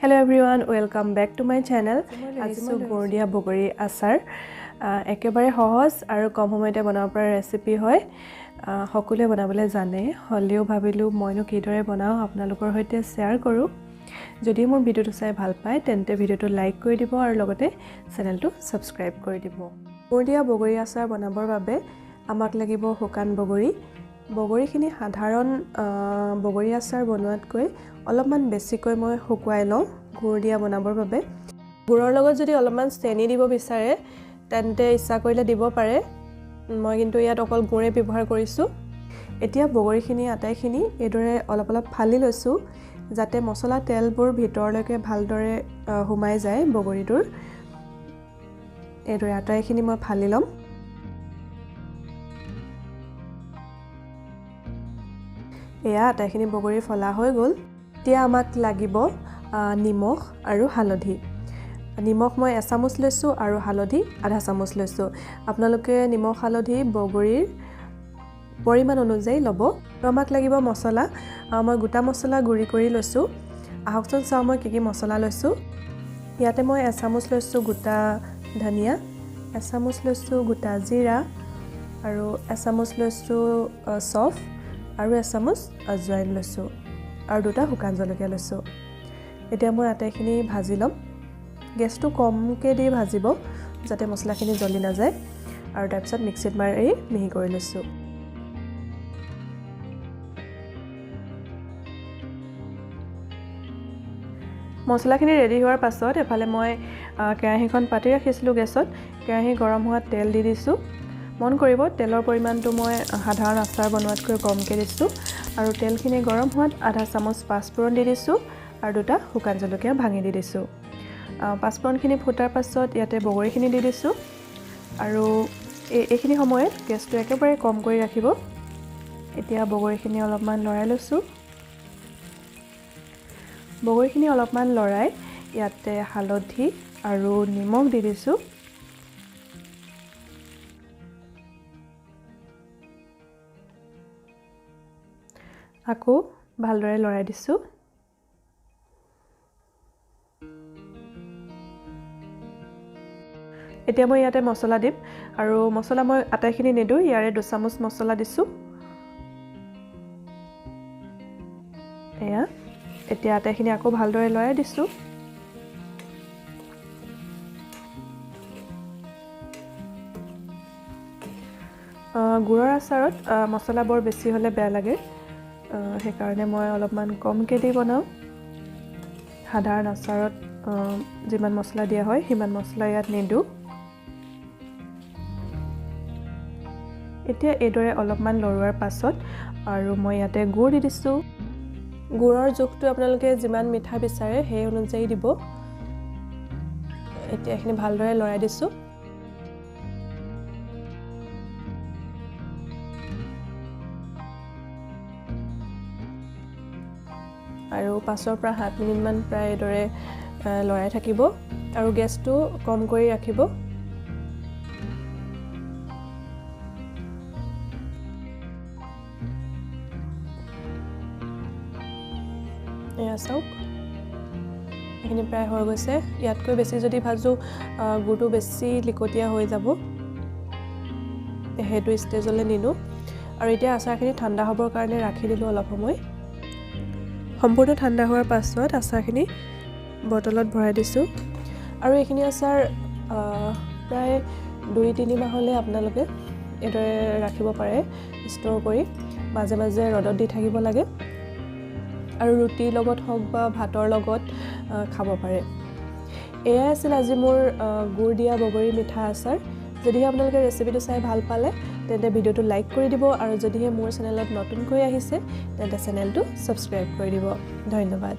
Hello everyone, welcome back to my channel. আজি মই গুড় দিয়া বগৰী আচাৰ একেবাৰে সহজ আৰু কম সময়তে বনাব পৰা ৰেচিপি হয় সকলোৱে বনাবলৈ জানে হলেও ভাবিলো মইনো কিদৰে বনাও আপোনালোকৰ সৈতে শেয়াৰ কৰো যদি মোৰ ভিডিওটো চাই ভাল পায় তেন্তে ভিডিওটো লাইক কৰি দিব আৰু লগতে চেনেলটো সাবস্ক্ৰাইব কৰি দিব গুড় দিয়া বগৰী আচাৰ বনাবৰ বাবে আমাক লাগিব শুকান বগৰী বগৰীখিনি সাধাৰণ বগৰী আচাৰ বনোৱাতকৈ অলপমান বেছিকৈ মই শুকুৱাই লওঁ গুড় দিয়া বনাবৰ বাবে গুড়ৰ লগত যদি অলপমান চেনি দিব বিচাৰে তেন্তে ইচ্ছা কৰিলে দিব পাৰে মই কিন্তু ইয়াত অকল গুড়ে ব্যৱহাৰ কৰিছো এতিয়া বগৰীখিনি আটাইখিনি এদৰে অলপ অলপ ফালি লৈছো যাতে মছলা তেলবোৰ ভিতৰলৈকে ভালদৰে হুমাই যায় বগৰীটোৰ এদৰে আটাইখিনি মই ফালি লম এয়া আটাইখিনি বগৰী ফলা হৈ গ'ল এতিয়া আমাক লাগিব নিমখ আৰু হালধি নিমখ মই 1 চামুচ লৈছো আৰু হালধি আধা চামুচ লৈছো আপোনালোকে নিমখ হালধি বগৰীৰ পৰিমাণ অনুযায়ী ল'ব আৰু আমাক লাগিব মছলা মই গোটা মছলা গুৰি কৰি লৈছো আহকচোন চাওঁ মই কি মছলা লৈছো ইয়াতে মই 1 চামুচ লৈছো গোটা ধনিয়া 1 চামুচ লৈছো গোটা জিৰা আৰু 1 চামুচ লৈছো চফ আৰু 1 চামুচ আজৱাইন লৈছো আৰু দুটা শুকান জলকীয়া লৈছো এতিয়া মই আটাইখিনি ভাজি লম গেছটো কমকে দি ভাজিব যাতে মছলাখিনি জ্বলি না যায় আৰু তাৰপিছত মিক্সিত মাৰি মিহি কৰি লৈছো মছলাখিনি ৰেডি হোৱাৰ পাছত এফালে মই কেৰাহীখন পাতি ৰাখিছিলো গেছত কেৰাহী গৰম হোৱাত তেল দি দিছো মন কৰিব তেলৰ পৰিমাণটো মই সাধাৰণ আচাৰ বনোৱাতকৈ কমকে দিছো আৰু তেলখিনি গৰম হোৱাত আধা চামুচ পাঁচফোৰণ দি দিছো আৰু দুটা শুকান জলকীয়া ভাঙি দি দিছো পাঁচফোৰণখিনি ফুটাৰ পাছত ইয়াতে বগৰীখিনি দি দিছো আৰু এইখিনি সময়ত গেছটো একেবাৰে কম কৰি ৰাখিব এতিয়া বগৰীখিনি অলপমান লৰাই লৈছো বগৰীখিনি অলপমান লৰাই ইয়াতে হালধি আৰু নিমখ দি দিছো আকৌ ভালদৰে লৰাই দিছো এতিয়া মই ইয়াতে মছলা দিম আৰু মছলা মই আটাইখিনি নিদো ইয়াৰে 2 চামুচ মছলা দিছো এয়া এতিয়া আটাইখিনি আকৌ ভালদৰে লৰাই দিছো গুড়ৰ আচাৰত মছলা বৰ বেছি হলে বেয়া লাগে সেই কাৰণে মই অলপমান কমকে দি বনাও সাধাৰণ আচাৰত যিমান মছলা দিয়া হয় সিমান মছলা ইয়াত নিদো এতিয়া এদৰে অলপমান লৰোৱাৰ পাছত আৰু মই ইয়াতে গুড় দি দিছো গুড়ৰ জোখটো আপোনালোকে যিমান মিঠা বিচাৰে সেই অনুযায়ী দিব এতিয়া এখিনি ভালদৰে লৰাই দিছো আৰু 5 পৰা 7 মিনিট মান প্ৰায় এদৰে লৰাই থাকিব আৰু গেছটো কম কৰি ৰাখিব এয়া চাওক এখিনি প্ৰায় হৈ গৈছে ইয়াতকৈ বেছি যদি ভাজো গুড়টো বেছি লিকটিয়া হৈ যাব হেতু ষ্টেজলৈ নিনো আৰু এতিয়া আচাৰখিনি ঠাণ্ডা হ'বৰ কাৰণে ৰাখি দিলো অলপ সময় সম্পূৰ্ণ ঠাণ্ডা হোৱাৰ পাছত আচাৰখিনি বটলত ভৰাই দিছো আৰু এইখিনি আচাৰ প্ৰায় 2-3 মাহলৈ আপোনালোকে এদৰে ৰাখিব পাৰে ষ্ট'ৰ কৰি মাজে মাজে ৰ'দত দি থাকিব লাগে আৰু ৰুটিৰ লগত হওক বা ভাতৰ লগত খাব পাৰে এয়া আছিল আজি মোৰ গুড় দিয়া বগৰী মিঠা আচাৰ যদি আপোনালোকে ৰেচিপিটো চাই ভাল পালে তেন্তে ভিডিওটো লাইক কৰি দিব আৰু যদিহে মোৰ চেনেলত নতুনকৈ আহিছে তেন্তে চেনেলটো সাবস্ক্ৰাইব কৰি দিব ধন্যবাদ